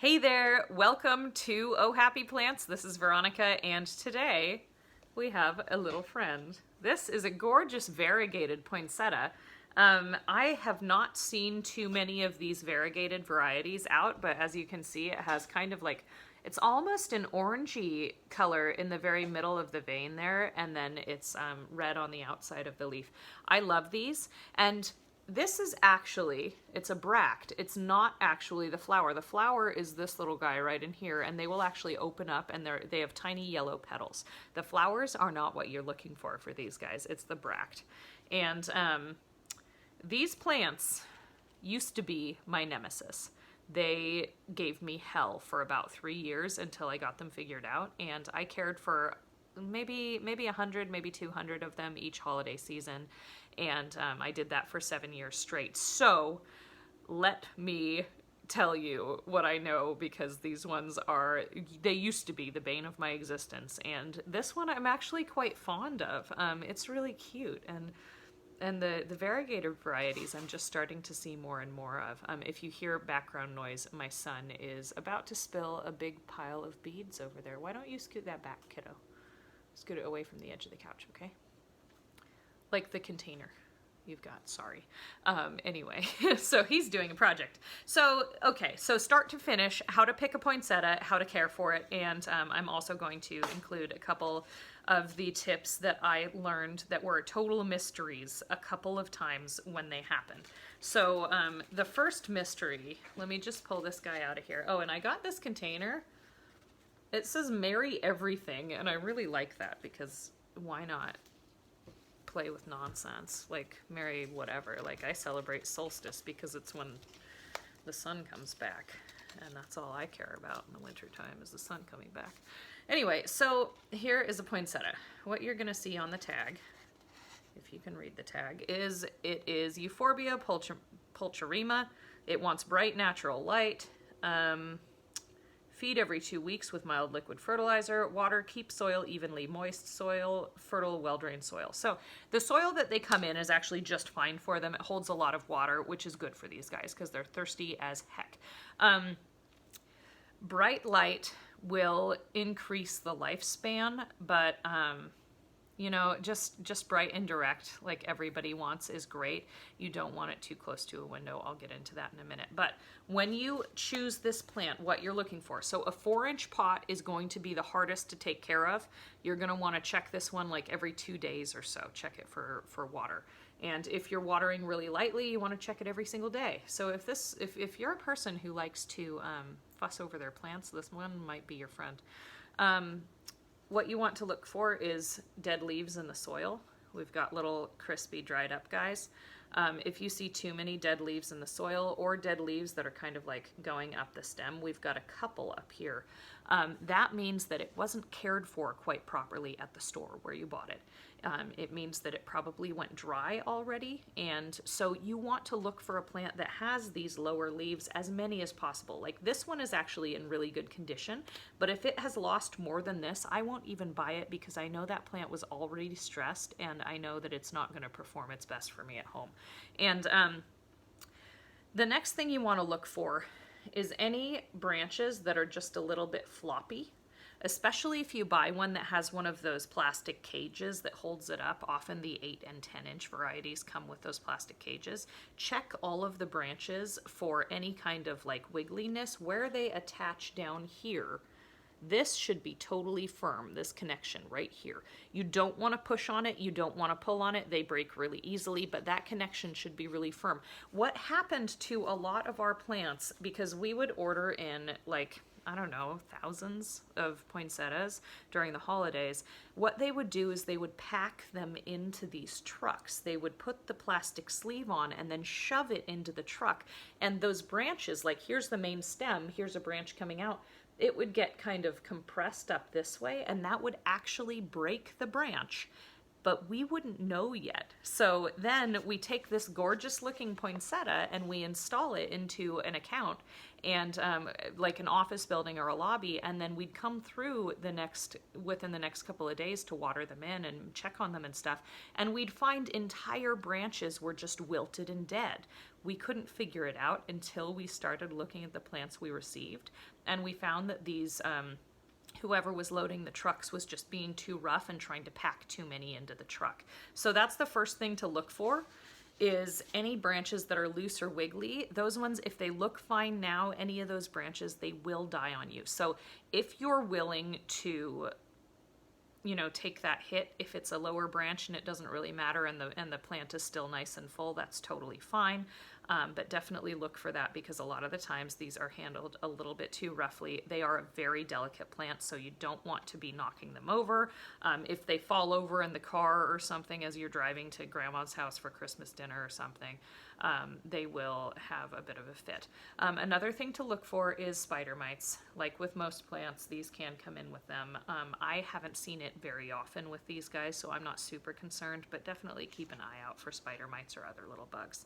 Hey there, welcome to Oh Happy Plants. This is Veronica, and today we have a little friend. This is a gorgeous variegated poinsettia. I have not seen too many of these variegated varieties out, but as you can see, it has kind of like, it's almost an orangey color in the very middle of the vein there, and then it's red on the outside of the leaf. I love these, and this is actually, it's a bract. It's not actually the flower. The flower is this little guy right in here, and they will actually open up, and they have tiny yellow petals. The flowers are not what you're looking for these guys. It's the bract. And these plants used to be my nemesis. They gave me hell for about 3 years until I got them figured out, and I cared for maybe 100, maybe 200 of them each holiday season, and I did that for 7 years straight. So let me tell you what I know, because these ones they used to be the bane of my existence, and this one I'm actually quite fond of. It's really cute, and the variegated varieties I'm just starting to see more and more of. If you hear background noise, my son is about to spill a big pile of beads over there. Why don't you scoot that back, kiddo? Scoot it away from the edge of the couch, okay? Like the container you've got, sorry. Anyway, so he's doing a project. So, okay, so start to finish, how to pick a poinsettia, how to care for it, and I'm also going to include a couple of the tips that I learned that were total mysteries a couple of times when they happened. So the first mystery, let me just pull this guy out of here. Oh, and I got this container. It says Merry Everything, and I really like that, because why not play with nonsense? Like, Merry whatever. Like, I celebrate solstice because it's when the sun comes back, and that's all I care about in the wintertime is the sun coming back. Anyway, so here is a poinsettia. What you're going to see on the tag, if you can read the tag, is it is Euphorbia pulcherrima. It wants bright natural light. Feed every 2 weeks with mild liquid fertilizer. Water, keep soil evenly moist, soil, fertile, well-drained soil. So the soil that they come in is actually just fine for them. It holds a lot of water, which is good for these guys because they're thirsty as heck. Bright light will increase the lifespan, but you know, just bright and direct, like everybody wants, is great. You don't want it too close to a window. I'll get into that in a minute. But when you choose this plant, what you're looking for, so a 4-inch pot is going to be the hardest to take care of. You're going to want to check this one like every 2 days or so. Check it for water. And if you're watering really lightly, you want to check it every single day. So if you're a person who likes to fuss over their plants, this one might be your friend. What you want to look for is dead leaves in the soil. We've got little crispy dried up guys. If you see too many dead leaves in the soil, or dead leaves that are kind of like going up the stem, we've got a couple up here. That means that it wasn't cared for quite properly at the store where you bought it. It means that it probably went dry already, and so you want to look for a plant that has these lower leaves, as many as possible. Like this one is actually in really good condition, but if it has lost more than this, I won't even buy it, because I know that plant was already stressed, and I know that it's not going to perform its best for me at home. And the next thing you want to look for is any branches that are just a little bit floppy. Especially if you buy one that has one of those plastic cages that holds it up. Often the 8 and 10-inch varieties come with those plastic cages. Check all of the branches for any kind of like wiggliness where they attach down here. This should be totally firm, this connection right here. You don't want to push on it, you don't want to pull on it, they break really easily, but that connection should be really firm. What happened to a lot of our plants, because we would order in like, I don't know, thousands of poinsettias during the holidays, what they would do is they would pack them into these trucks. They would put the plastic sleeve on and then shove it into the truck. And those branches, like here's the main stem, here's a branch coming out, it would get kind of compressed up this way, and that would actually break the branch. but we wouldn't know yet. So then we take this gorgeous looking poinsettia and we install it into an account and like an office building or a lobby, and then we'd come through within the next couple of days to water them in and check on them and stuff, and we'd find entire branches were just wilted and dead. We couldn't figure it out until we started looking at the plants we received, and we found that these whoever was loading the trucks was just being too rough and trying to pack too many into the truck. So that's the first thing to look for, is any branches that are loose or wiggly. Those ones, if they look fine now, any of those branches, they will die on you. So if you're willing to, you know, take that hit, if it's a lower branch and it doesn't really matter and the plant is still nice and full, that's totally fine. But definitely look for that, because a lot of the times these are handled a little bit too roughly. They are a very delicate plant, so you don't want to be knocking them over. If they fall over in the car or something as you're driving to grandma's house for Christmas dinner or something, they will have a bit of a fit. Another thing to look for is spider mites. Like with most plants, these can come in with them. I haven't seen it very often with these guys, so I'm not super concerned, but definitely keep an eye out for spider mites or other little bugs.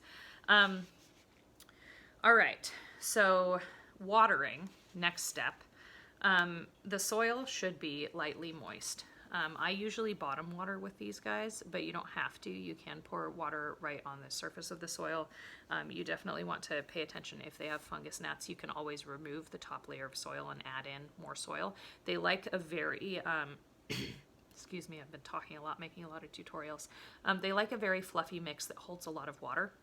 All right, so watering, next step. The soil should be lightly moist. I usually bottom water with these guys, but you don't have to. You can pour water right on the surface of the soil. You definitely want to pay attention. If they have fungus gnats, you can always remove the top layer of soil and add in more soil. They like a very, excuse me, I've been talking a lot, making a lot of tutorials. They like a very fluffy mix that holds a lot of water.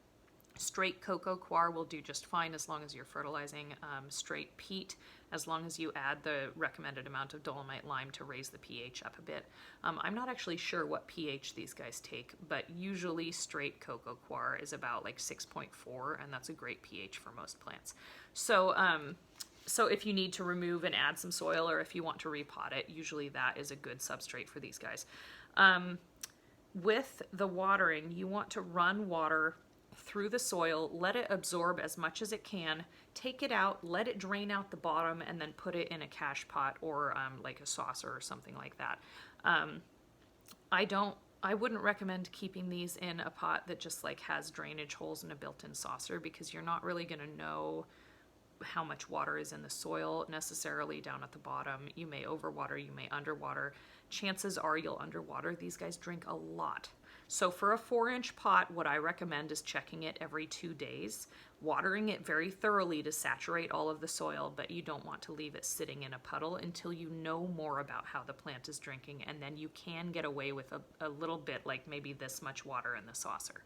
Straight cocoa coir will do just fine as long as you're fertilizing. Straight peat, as long as you add the recommended amount of dolomite lime to raise the pH up a bit. I'm not actually sure what pH these guys take, but usually straight cocoa coir is about like 6.4, and that's a great pH for most plants. So if you need to remove and add some soil, or if you want to repot it, usually that is a good substrate for these guys. With the watering, you want to run water through the soil, let it absorb as much as it can, take it out, let it drain out the bottom, and then put it in a cache pot or like a saucer or something like that. I wouldn't recommend keeping these in a pot that just like has drainage holes and a built-in saucer, because you're not really going to know how much water is in the soil necessarily down at the bottom. You may overwater, you may underwater. Chances are you'll underwater. These guys drink a lot. So for a 4-inch pot, what I recommend is checking it every 2 days, watering it very thoroughly to saturate all of the soil, but you don't want to leave it sitting in a puddle until you know more about how the plant is drinking, and then you can get away with a little bit, like maybe this much water in the saucer.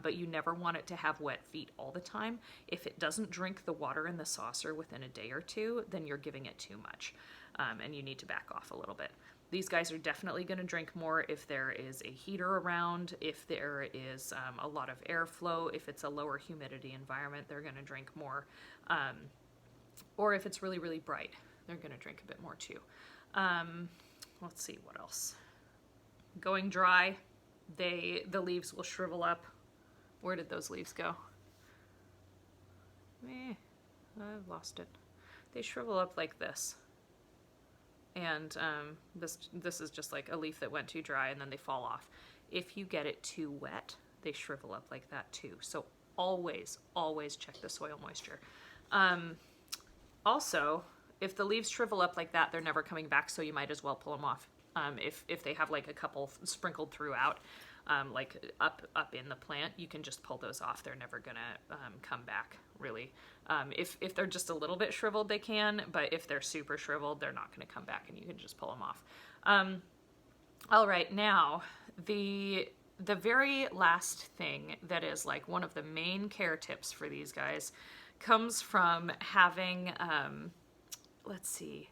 But you never want it to have wet feet all the time. If it doesn't drink the water in the saucer within a day or two, then you're giving it too much, and you need to back off a little bit. These guys are definitely going to drink more if there is a heater around, if there is a lot of airflow, if it's a lower humidity environment, they're going to drink more. Or if it's really, really bright, they're going to drink a bit more too. Let's see, what else? Going dry, the leaves will shrivel up. Where did those leaves go? I've lost it. They shrivel up like this. And this is just like a leaf that went too dry and then they fall off. If you get it too wet, they shrivel up like that too. So always, always check the soil moisture. Also, if the leaves shrivel up like that, they're never coming back, so you might as well pull them off. If they have like a couple sprinkled throughout, like up in the plant, you can just pull those off. They're never gonna come back, really. If they're just a little bit shriveled, they can, but if they're super shriveled, they're not gonna come back, and you can just pull them off. All right, now the very last thing that is like one of the main care tips for these guys comes from having, let's see,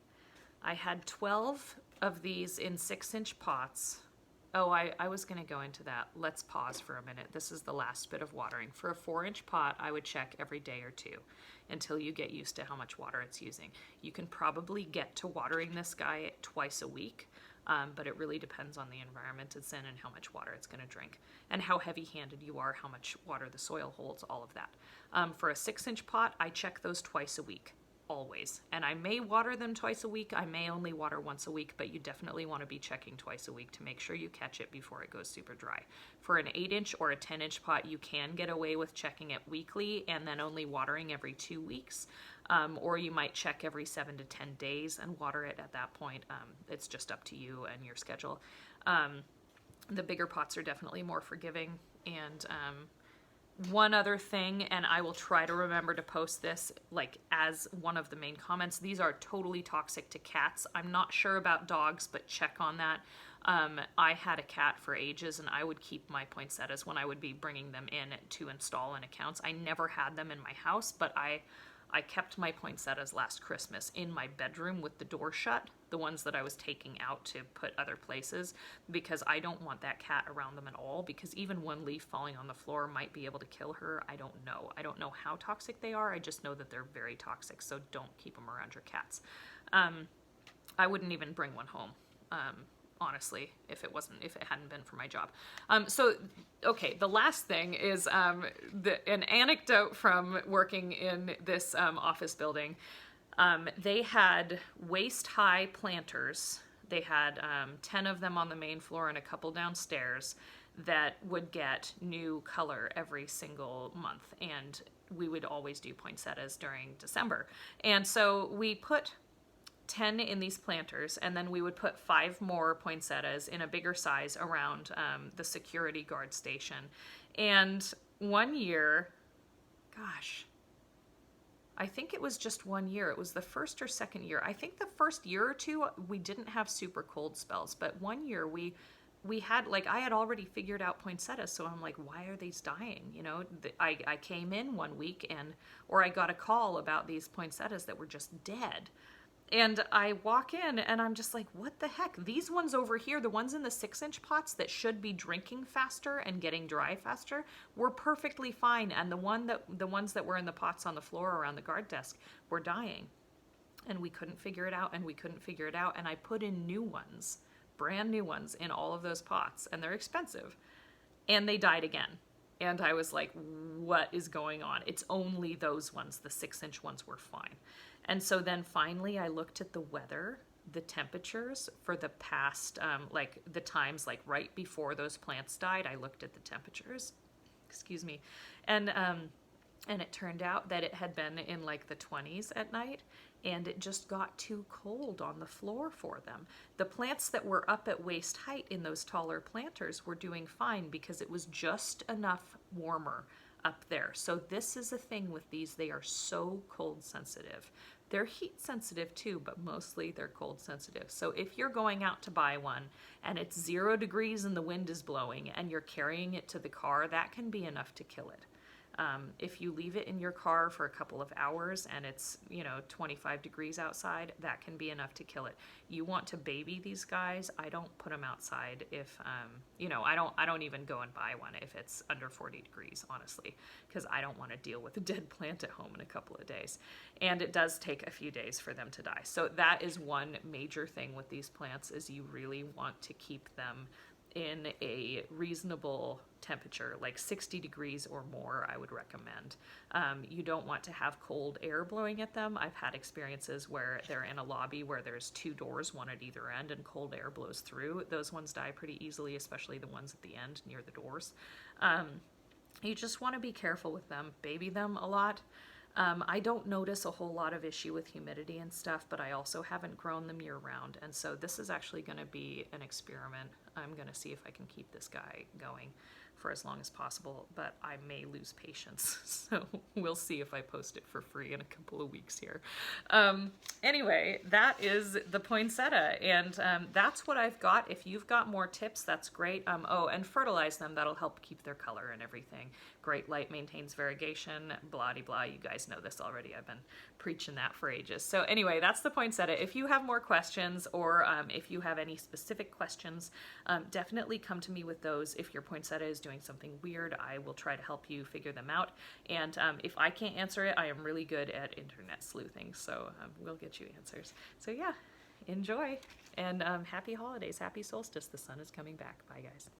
I had 12 of these in 6-inch pots. Oh, I was going to go into that. Let's pause for a minute. This is the last bit of watering. For a 4-inch pot, I would check every day or two until you get used to how much water it's using. You can probably get to watering this guy twice a week, but it really depends on the environment it's in and how much water it's going to drink, and how heavy-handed you are, how much water the soil holds, all of that. For a 6-inch pot, I check those twice a week. always. And I may water them twice a week. I may only water once a week, but you definitely want to be checking twice a week to make sure you catch it before it goes super dry. For an 8-inch or a 10-inch pot, you can get away with checking it weekly and then only watering every 2 weeks. Or you might check every 7 to 10 days and water it at that point. It's just up to you and your schedule. The bigger pots are definitely more forgiving. And one other thing, and I will try to remember to post this like as one of the main comments, these are totally toxic to cats. I'm not sure about dogs, but check on that. I had a cat for ages, and I would keep my poinsettias when I would be bringing them in to install in accounts. I never had them in my house, but I kept my poinsettias last Christmas in my bedroom with the door shut, the ones that I was taking out to put other places, because I don't want that cat around them at all, because even one leaf falling on the floor might be able to kill her. I don't know. I don't know how toxic they are. I just know that they're very toxic, so don't keep them around your cats. I wouldn't even bring one home. Honestly, if it hadn't been for my job. Okay, the last thing is an anecdote from working in this office building. They had waist-high planters. They had 10 of them on the main floor and a couple downstairs that would get new color every single month. And we would always do poinsettias during December. And so we put 10 in these planters, and then we would put 5 more poinsettias in a bigger size around the security guard station. And one year, gosh, I think it was just 1 year. It was the first or second year. I think the first year or two, we didn't have super cold spells, but 1 year we had, like, I had already figured out poinsettias, so I'm like, why are these dying? You know, I came in one week or I got a call about these poinsettias that were just dead. And I walk in and I'm just like, what the heck? These ones over here, the ones in the 6-inch pots that should be drinking faster and getting dry faster, were perfectly fine. And the ones that were in the pots on the floor around the guard desk were dying. And we couldn't figure it out, and we couldn't figure it out. And I put in new ones, brand new ones in all of those pots, and they're expensive. And they died again. And I was like, what is going on? It's only those ones. The 6-inch ones were fine. And so then finally I looked at the weather, the temperatures for the past, like the times like right before those plants died. I looked at the temperatures, excuse me. And it turned out that it had been in like the 20s at night, and it just got too cold on the floor for them. The plants that were up at waist height in those taller planters were doing fine because it was just enough warmer up there. So this is the thing with these, they are so cold sensitive. They're heat sensitive too, but mostly they're cold sensitive. So if you're going out to buy one and it's 0 degrees and the wind is blowing and you're carrying it to the car, that can be enough to kill it. If you leave it in your car for a couple of hours and it's, 25 degrees outside, that can be enough to kill it. You want to baby these guys, I don't put them outside if, I don't even go and buy one if it's under 40 degrees, honestly, because I don't want to deal with a dead plant at home in a couple of days. And it does take a few days for them to die. So that is one major thing with these plants, is you really want to keep them in a reasonable temperature, like 60 degrees or more, I would recommend. You don't want to have cold air blowing at them. I've had experiences where they're in a lobby where there's 2 doors, one at either end, and cold air blows through. Those ones die pretty easily, especially the ones at the end near the doors. You just want to be careful with them, baby them a lot. I don't notice a whole lot of issue with humidity and stuff, but I also haven't grown them year-round, and so this is actually going to be an experiment. I'm going to see if I can keep this guy going for as long as possible, but I may lose patience, so we'll see if I post it for free in a couple of weeks here. Anyway, that is the poinsettia, and that's what I've got. If you've got more tips, that's great. Oh, and fertilize them. That'll help keep their color and everything. Great light maintains variegation, blah-de-blah. You guys know this already. I've been preaching that for ages. So anyway, that's the poinsettia. If you have more questions, or if you have any specific questions, definitely come to me with those. If your poinsettia is doing something weird, I will try to help you figure them out. And if I can't answer it, I am really good at internet sleuthing, so we'll get you answers. So yeah, enjoy, and happy holidays, happy solstice. The sun is coming back. Bye, guys.